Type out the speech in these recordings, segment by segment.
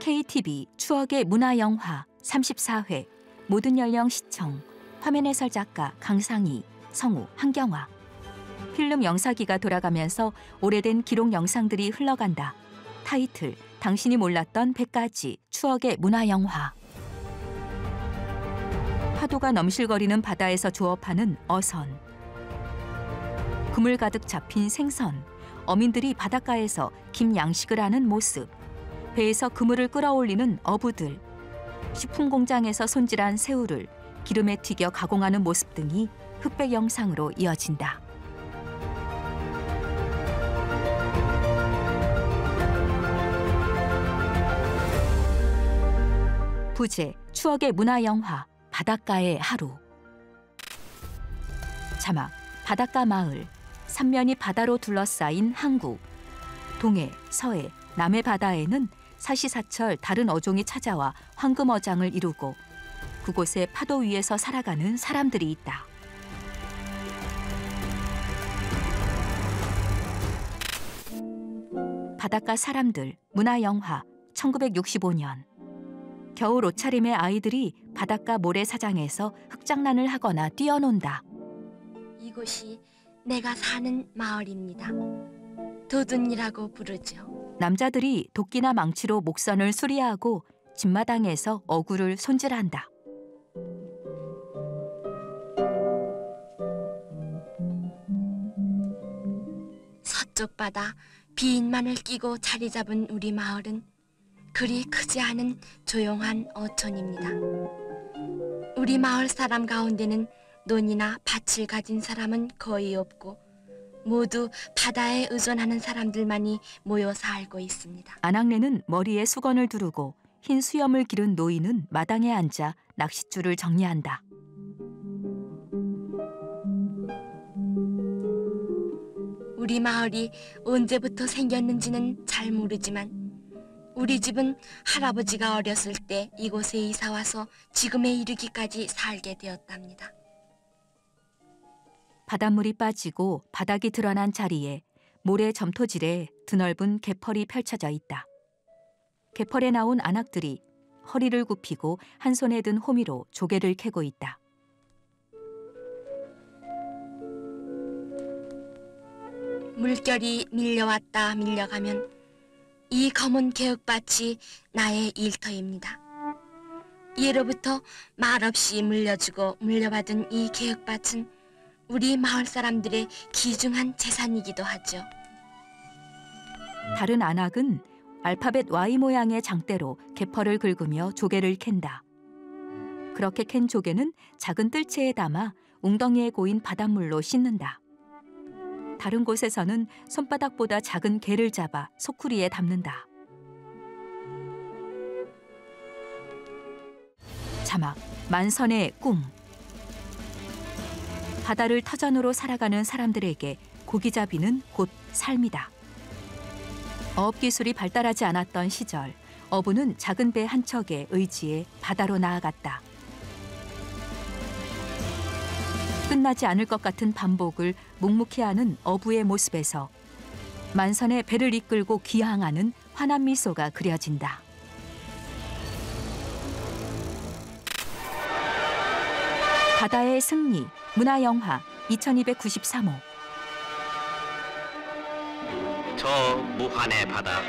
KTV 추억의 문화영화 34회 모든 연령 시청 화면 해설 작가 강상희, 성우, 한경화. 필름 영사기가 돌아가면서 오래된 기록 영상들이 흘러간다. 타이틀 당신이 몰랐던 100가지 추억의 문화영화. 파도가 넘실거리는 바다에서 조업하는 어선. 그물 가득 잡힌 생선. 어민들이 바닷가에서 김양식을 하는 모습. 배에서 그물을 끌어올리는 어부들. 식품 공장에서 손질한 새우를 기름에 튀겨 가공하는 모습 등이 흑백 영상으로 이어진다. 부제 추억의 문화영화 바닷가의 하루. 자막 바닷가 마을. 삼면이 바다로 둘러싸인 항구. 동해, 서해, 남해 바다에는 사시사철 다른 어종이 찾아와 황금어장을 이루고 그곳에 파도 위에서 살아가는 사람들이 있다. 바닷가 사람들 문화영화 1965년. 겨울 옷차림의 아이들이 바닷가 모래사장에서 흙장난을 하거나 뛰어논다. 이곳이 내가 사는 마을입니다. 도둔이라고 부르죠. 남자들이 도끼나 망치로 목선을 수리하고 집마당에서 어구를 손질한다. 서쪽 바다 비인만을 끼고 자리 잡은 우리 마을은 그리 크지 않은 조용한 어촌입니다. 우리 마을 사람 가운데는 논이나 밭을 가진 사람은 거의 없고 모두 바다에 의존하는 사람들만이 모여 살고 있습니다. 아낙네는 머리에 수건을 두르고 흰 수염을 기른 노인은 마당에 앉아 낚싯줄을 정리한다. 우리 마을이 언제부터 생겼는지는 잘 모르지만 우리 집은 할아버지가 어렸을 때 이곳에 이사 와서 지금에 이르기까지 살게 되었답니다. 바닷물이 빠지고 바닥이 드러난 자리에 모래 점토질에 드넓은 개펄이 펼쳐져 있다. 개펄에 나온 아낙들이 허리를 굽히고 한 손에 든 호미로 조개를 캐고 있다. 물결이 밀려왔다 밀려가면 이 검은 개흙밭이 나의 일터입니다. 예로부터 말없이 물려주고 물려받은 이 개흙밭은 우리 마을 사람들의 귀중한 재산이기도 하죠. 다른 아낙은 알파벳 Y 모양의 장대로 개펄을 긁으며 조개를 캔다. 그렇게 캔 조개는 작은 뜰채에 담아 웅덩이에 고인 바닷물로 씻는다. 다른 곳에서는 손바닥보다 작은 개를 잡아 소쿠리에 담는다. 자막 만선의 꿈. 바다를 터전으로 살아가는 사람들에게 고기잡이는 곧 삶이다. 어업 기술이 발달하지 않았던 시절, 어부는 작은 배 한 척에 의지해 바다로 나아갔다. 끝나지 않을 것 같은 반복을 묵묵히 하는 어부의 모습에서 만선의 배를 이끌고 기항하는 환한 미소가 그려진다. 바다의 승리, 문화영화 2293호. 저 무한의 바다,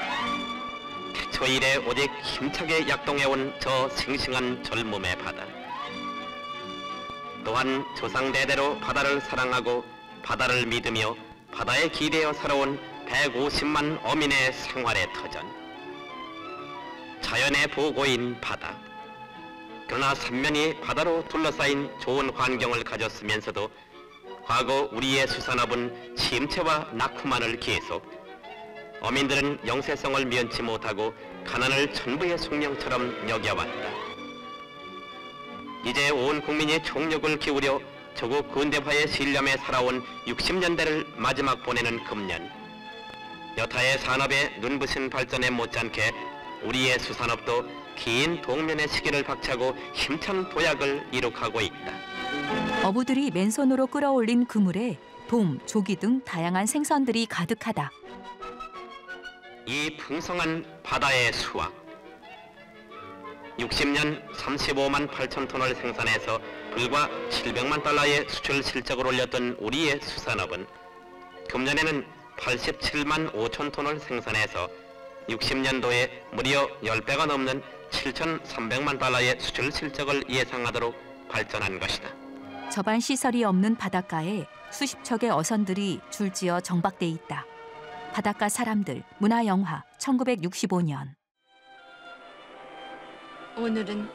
태초 이래 오직 힘차게 약동해온 저 싱싱한 젊음의 바다. 또한 조상대대로 바다를 사랑하고 바다를 믿으며 바다에 기대어 살아온 150만 어민의 생활의 터전. 자연의 보고인 바다. 그러나 삼면이 바다로 둘러싸인 좋은 환경을 가졌으면서도 과거 우리의 수산업은 침체와 낙후만을 계속. 어민들은 영세성을 면치 못하고 가난을 천부의 숙명처럼 여겨왔다. 이제 온 국민이 총력을 기울여 조국 근대화의 신념에 살아온 60년대를 마지막 보내는 금년. 여타의 산업의 눈부신 발전에 못지않게 우리의 수산업도 긴 동면의 시기를 박차고 힘찬 도약을 이룩하고 있다. 어부들이 맨손으로 끌어올린 그물에 돔, 조기 등 다양한 생선들이 가득하다. 이 풍성한 바다의 수확, 60년 35만 8천 톤을 생산해서 불과 700만 달러의 수출 실적을 올렸던 우리의 수산업은 금년에는 87만 5천 톤을 생산해서 60년도에 무려 10배가 넘는 7,300만 달러의 수출 실적을 예상하도록 발전한 것이다. 접안 시설이 없는 바닷가에 수십 척의 어선들이 줄지어 정박돼 있다. 바닷가 사람들 문화영화 1965년. 오늘은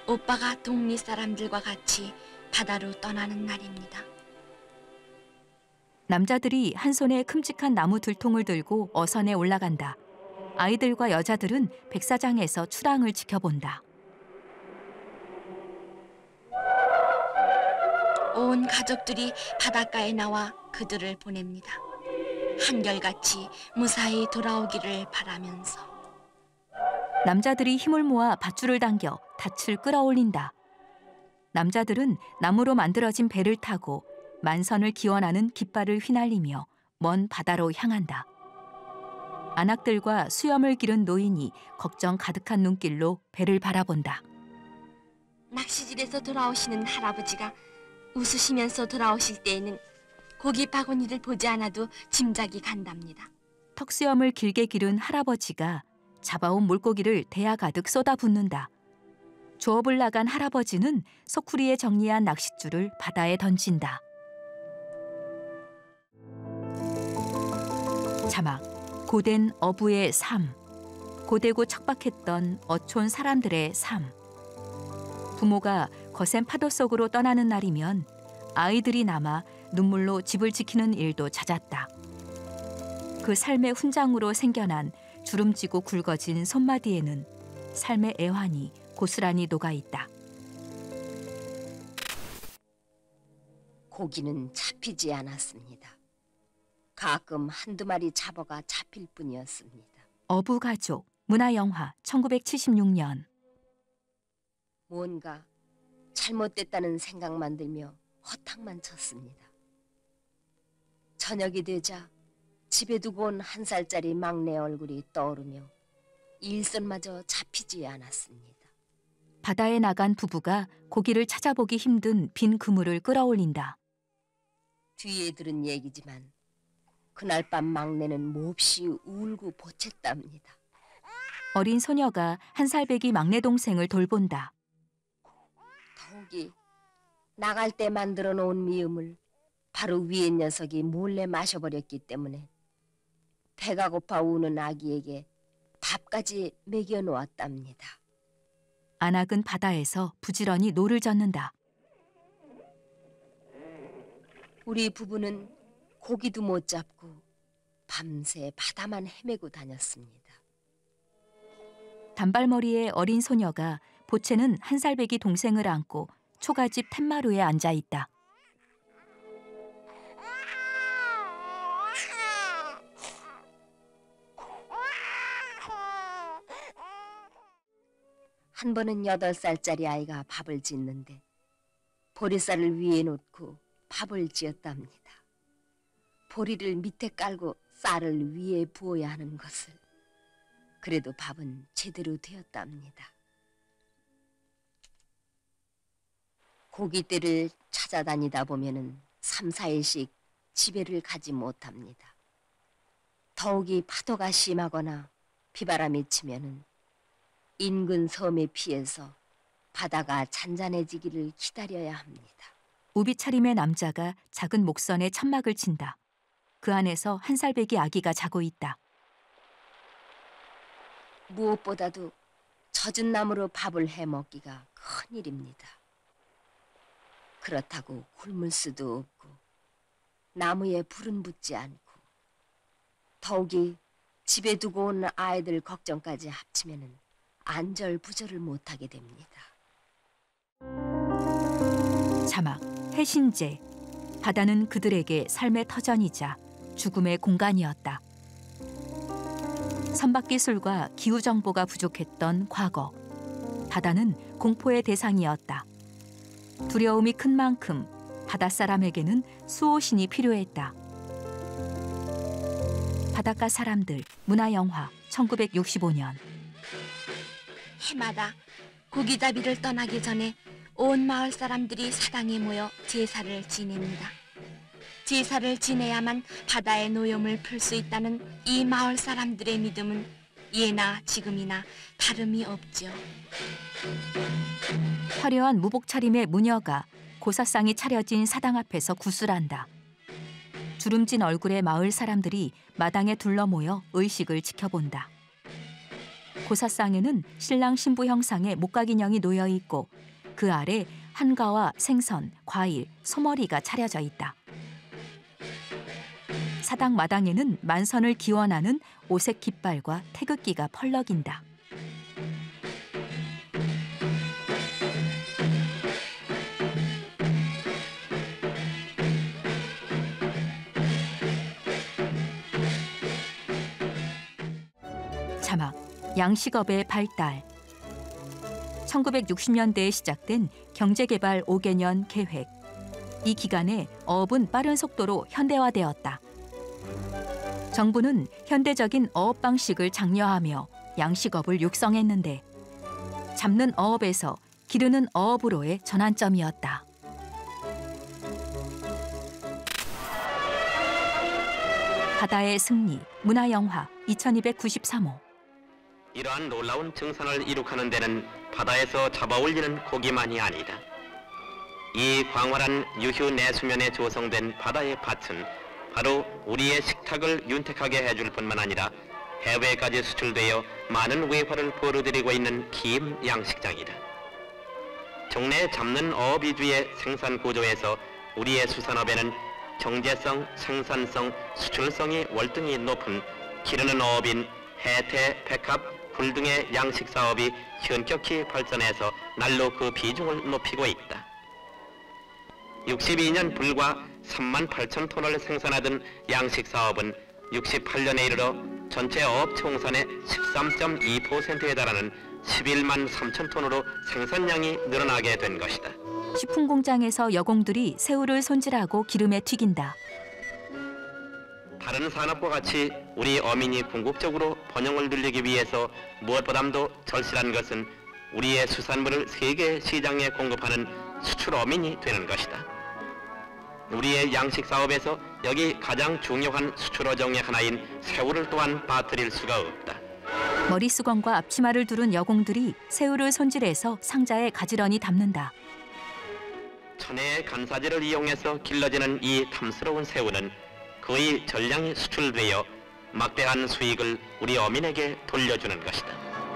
오빠가 동리 사람들과 같이 바다로 떠나는 날입니다. 남자들이 한 손에 큼직한 나무 들통을 들고 어선에 올라간다. 아이들과 여자들은 백사장에서 출항을 지켜본다. 온 가족들이 바닷가에 나와 그들을 보냅니다. 한결같이 무사히 돌아오기를 바라면서. 남자들이 힘을 모아 밧줄을 당겨 닻을 끌어올린다. 남자들은 나무로 만들어진 배를 타고 만선을 기원하는 깃발을 휘날리며 먼 바다로 향한다. 안악들과 수염을 기른 노인이 걱정 가득한 눈길로 배를 바라본다. 낚시질에서 돌아오시는 할아버지가 웃으시면서 돌아오실 때에는 고기 바구니를 보지 않아도 짐작이 간답니다. 턱수염을 길게 기른 할아버지가 잡아온 물고기를 대야 가득 쏟아붓는다. 조업을 나간 할아버지는 소쿠리에 정리한 낚싯줄을 바다에 던진다. 자막, 고된 어부의 삶. 고되고 척박했던 어촌 사람들의 삶. 부모가 거센 파도 속으로 떠나는 날이면 아이들이 남아 눈물로 집을 지키는 일도 잦았다. 그 삶의 훈장으로 생겨난 주름지고 굵어진 손마디에는 삶의 애환이 고스란히 녹아있다. 고기는 잡히지 않았습니다. 가끔 한두 마리 잡아가 잡힐 뿐이었습니다. 어부가족, 문화영화 1976년. 뭔가 잘못됐다는 생각만 들며 허탕만 쳤습니다. 저녁이 되자 집에 두고 온 1살짜리 막내 얼굴이 떠오르며 일선마저 잡히지 않았습니다. 바다에 나간 부부가 고기를 찾아보기 힘든 빈 그물을 끌어올린다. 뒤에 들은 얘기지만 그날 밤 막내는 몹시 울고 보챘답니다. 어린 소녀가 1살배기 막내 동생을 돌본다. 더욱이 나갈 때 만들어 놓은 미음을 바로 위의 녀석이 몰래 마셔버렸기 때문에 배가 고파 우는 아기에게 밥까지 먹여 놓았답니다. 안악은 바다에서 부지런히 노를 젓는다. 우리 부부는 고기도 못 잡고 밤새 바다만 헤매고 다녔습니다. 단발머리의 어린 소녀가 보채는 1살배기 동생을 안고 초가집 툇마루에 앉아 있다. 한 번은 8살짜리 아이가 밥을 짓는데 보리쌀을 위에 놓고 밥을 지었답니다. 보리를 밑에 깔고 쌀을 위에 부어야 하는 것을. 그래도 밥은 제대로 되었답니다. 고깃대를 찾아다니다 보면은 3, 4일씩 집에를 가지 못합니다. 더욱이 파도가 심하거나 비바람이 치면은 인근 섬에 피해서 바다가 잔잔해지기를 기다려야 합니다. 우비차림의 남자가 작은 목선에 천막을 친다. 그 안에서 1살배기 아기가 자고 있다. 무엇보다도 젖은 나무로 밥을 해 먹기가 큰일입니다. 그렇다고 굶을 수도 없고 나무에 불은 붙지 않고 더욱이 집에 두고 온 아이들 걱정까지 합치면은 안절부절을 못하게 됩니다. 자막, 해신제. 바다는 그들에게 삶의 터전이자 죽음의 공간이었다. 선박기술과 기후정보가 부족했던 과거. 바다는 공포의 대상이었다. 두려움이 큰 만큼 바닷사람에게는 수호신이 필요했다. 바닷가 사람들, 문화영화 1965년. 해마다 고기잡이를 떠나기 전에 온 마을 사람들이 사당에 모여 제사를 지냅니다. 제사를 지내야만 바다의 노염을 풀 수 있다는 이 마을 사람들의 믿음은 예나 지금이나 다름이 없죠. 화려한 무복 차림의 무녀가 고사상이 차려진 사당 앞에서 구슬한다. 주름진 얼굴의 마을 사람들이 마당에 둘러 모여 의식을 지켜본다. 고사상에는 신랑 신부 형상의 목각인형이 놓여 있고 그 아래 한가와 생선, 과일, 소머리가 차려져 있다. 사당 마당에는 만선을 기원하는 오색 깃발과 태극기가 펄럭인다. 자막, 양식업의 발달. 1960년대에 시작된 경제개발 5개년 계획. 이 기간에 어업은 빠른 속도로 현대화되었다. 정부는 현대적인 어업 방식을 장려하며 양식업을 육성했는데 잡는 어업에서 기르는 어업으로의 전환점이었다. 바다의 승리, 문화영화 2293호. 이러한 놀라운 증산을 이룩하는 데는 바다에서 잡아올리는 고기만이 아니다. 이 광활한 유휴 내수면에 조성된 바다의 밭은 바로 우리의 식탁을 윤택하게 해줄 뿐만 아니라 해외까지 수출되어 많은 외화를 벌어들이고 있는 긴 양식장이다. 종래 잡는 어업 위주의 생산 구조에서 우리의 수산업에는 경제성, 생산성, 수출성이 월등히 높은 기르는 어업인 해태, 백합, 굴 등의 양식 사업이 현격히 발전해서 날로 그 비중을 높이고 있다. 62년 불과 3만 8천 톤을 생산하던 양식 사업은 68년에 이르러 전체 어업 총산의 13.2%에 달하는 11만 3천 톤으로 생산량이 늘어나게 된 것이다. 식품 공장에서 여공들이 새우를 손질하고 기름에 튀긴다. 다른 산업과 같이 우리 어민이 궁극적으로 번영을 늘리기 위해서 무엇보다도 절실한 것은 우리의 수산물을 세계 시장에 공급하는 수출 어민이 되는 것이다. 우리의 양식 사업에서 여기 가장 중요한 수출어 종의 하나인 새우를 또한 빠뜨릴 수가 없다. 머리수건과 앞치마를 두른 여공들이 새우를 손질해서 상자에 가지런히 담는다. 천혜의 간사지를 이용해서 길러지는 이 탐스러운 새우는 거의 전량이 수출되어 막대한 수익을 우리 어민에게 돌려주는 것이다.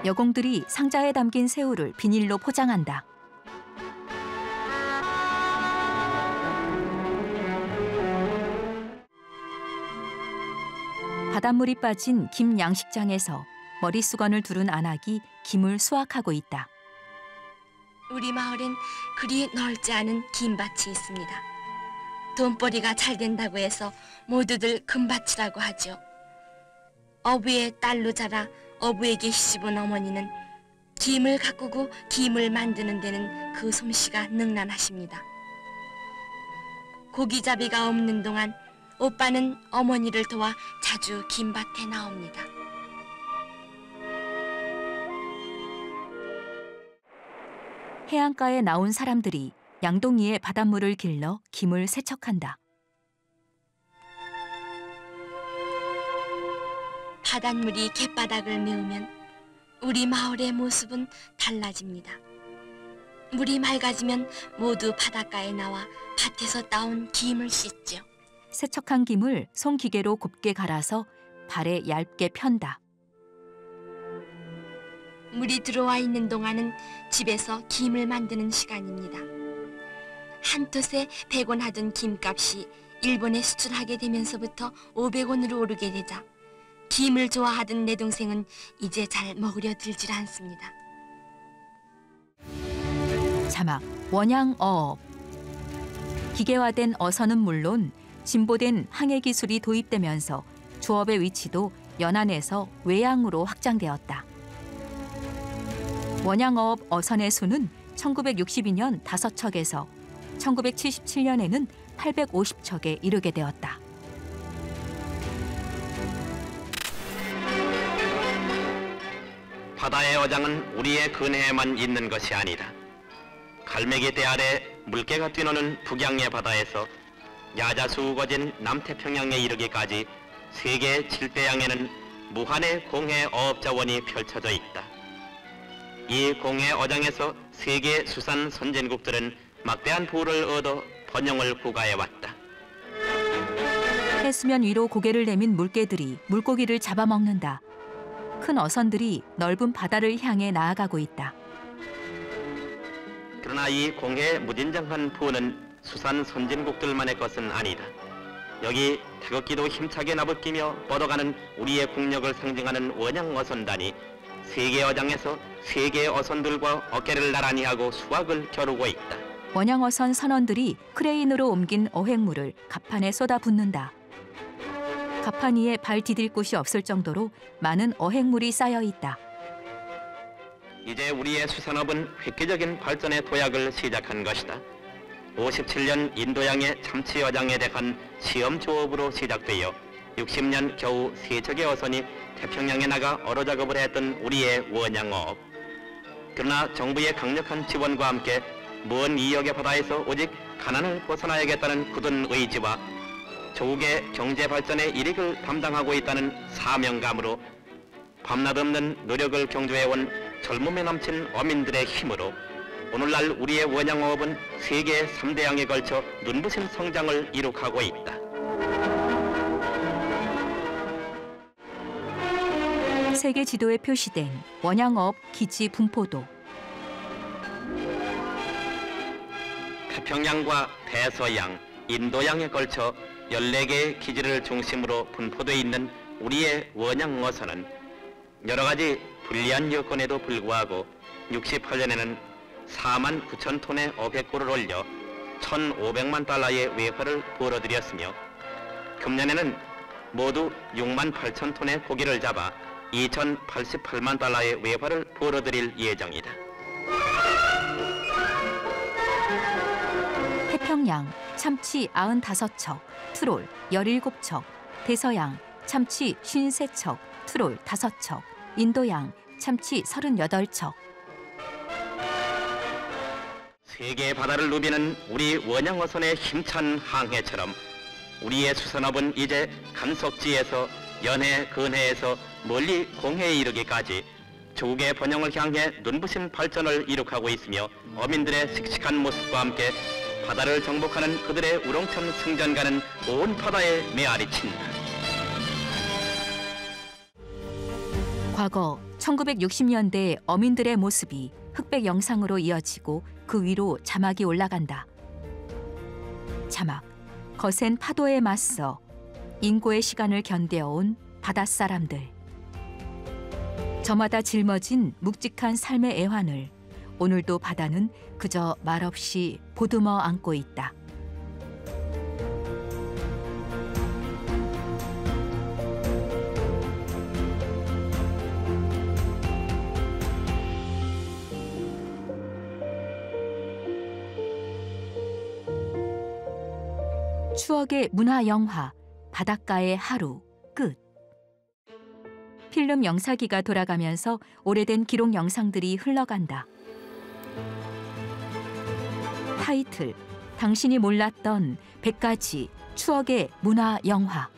여공들이 상자에 담긴 새우를 비닐로 포장한다. 바닷물이 빠진 김 양식장에서 머리수건을 두른 안악이 김을 수확하고 있다. 우리 마을엔 그리 넓지 않은 김밭이 있습니다. 돈벌이가 잘 된다고 해서 모두들 금밭이라고 하죠. 어부의 딸로 자라 어부에게 시집온 어머니는 김을 가꾸고 김을 만드는 데는 그 솜씨가 능란하십니다. 고기잡이가 없는 동안 오빠는 어머니를 도와 자주 김밭에 나옵니다. 해안가에 나온 사람들이 양동이에 바닷물을 길러 김을 세척한다. 바닷물이 갯바닥을 메우면 우리 마을의 모습은 달라집니다. 물이 맑아지면 모두 바닷가에 나와 밭에서 따온 김을 씻죠. 세척한 김을 손기계로 곱게 갈아서 발에 얇게 편다. 물이 들어와 있는 동안은 집에서 김을 만드는 시간입니다. 한 톳에 100원 하던 김값이 일본에 수출하게 되면서부터 500원으로 오르게 되자 김을 좋아하던 내 동생은 이제 잘 먹으려 들질 않습니다. 자막, 원양어업. 기계화된 어선은 물론 진보된 항해 기술이 도입되면서 조업의 위치도 연안에서 외양으로 확장되었다. 원양어업 어선의 수는 1962년 5척에서 1977년에는 850척에 이르게 되었다. 바다의 어장은 우리의 근해에만 있는 것이 아니다. 갈매기 대 아래 물개가 뛰노는 북양의 바다에서 야자수 우거진 남태평양에 이르기까지 세계 7대양에는 무한의 공해 어업자원이 펼쳐져 있다. 이 공해 어장에서 세계 수산 선진국들은 막대한 부를 얻어 번영을 구가해왔다. 해수면 위로 고개를 내민 물개들이 물고기를 잡아먹는다. 큰 어선들이 넓은 바다를 향해 나아가고 있다. 그러나 이 공해의 무진장한 부는 수산 선진국들만의 것은 아니다. 여기 태극기도 힘차게 나부끼며 뻗어가는 우리의 국력을 상징하는 원양 어선단이 세계 어장에서 세계의 어선들과 어깨를 나란히 하고 수확을 겨루고 있다. 원양 어선 선원들이 크레인으로 옮긴 어획물을 갑판에 쏟아붓는다. 갑판 위에 발 디딜 곳이 없을 정도로 많은 어획물이 쌓여 있다. 이제 우리의 수산업은 획기적인 발전의 도약을 시작한 것이다. 57년 인도양의 참치 어장에 대한 시험 조업으로 시작되어 60년 겨우 3척의 어선이 태평양에 나가 어로 작업을 했던 우리의 원양어업. 그러나 정부의 강력한 지원과 함께 먼 이역의 바다에서 오직 가난을 벗어나야겠다는 굳은 의지와 조국의 경제 발전의 일익을 담당하고 있다는 사명감으로 밤낮 없는 노력을 경주해온 젊음에 넘친 어민들의 힘으로 오늘날 우리의 원양어업은 세계 3대양에 걸쳐 눈부신 성장을 이룩하고 있다. 세계 지도에 표시된 원양어업 기지 분포도. 태평양과 대서양, 인도양에 걸쳐 14개의 기지를 중심으로 분포되어 있는 우리의 원양어선은 여러 가지 불리한 여건에도 불구하고 68년에는 4만 9천 톤의 어획고를 올려 1,500만 달러의 외화를 벌어들였으며 금년에는 모두 6만 8천 톤의 고기를 잡아 2,088만 달러의 외화를 벌어들일 예정이다. 태평양 참치 95척, 트롤 17척, 대서양 참치 53척, 트롤 5척, 인도양 참치 38척. 세계 바다를 누비는 우리 원양어선의 힘찬 항해처럼 우리의 수산업은 이제 간석지에서 연해, 근해에서 멀리 공해에 이르기까지 조국의 번영을 향해 눈부신 발전을 이룩하고 있으며 어민들의 씩씩한 모습과 함께 바다를 정복하는 그들의 우렁찬 승전가는 온 바다에 메아리친다. 과거 1960년대 어민들의 모습이 흑백 영상으로 이어지고 그 위로 자막이 올라간다. 자막: 거센 파도에 맞서 인고의 시간을 견뎌온 바닷사람들. 저마다 짊어진 묵직한 삶의 애환을 오늘도 바다는 그저 말없이 보듬어 안고 있다. 추억의 문화 영화 바닷가의 하루 끝. 필름 영사기가 돌아가면서 오래된 기록 영상들이 흘러간다. 타이틀: 당신이 몰랐던 100가지 추억의 문화 영화.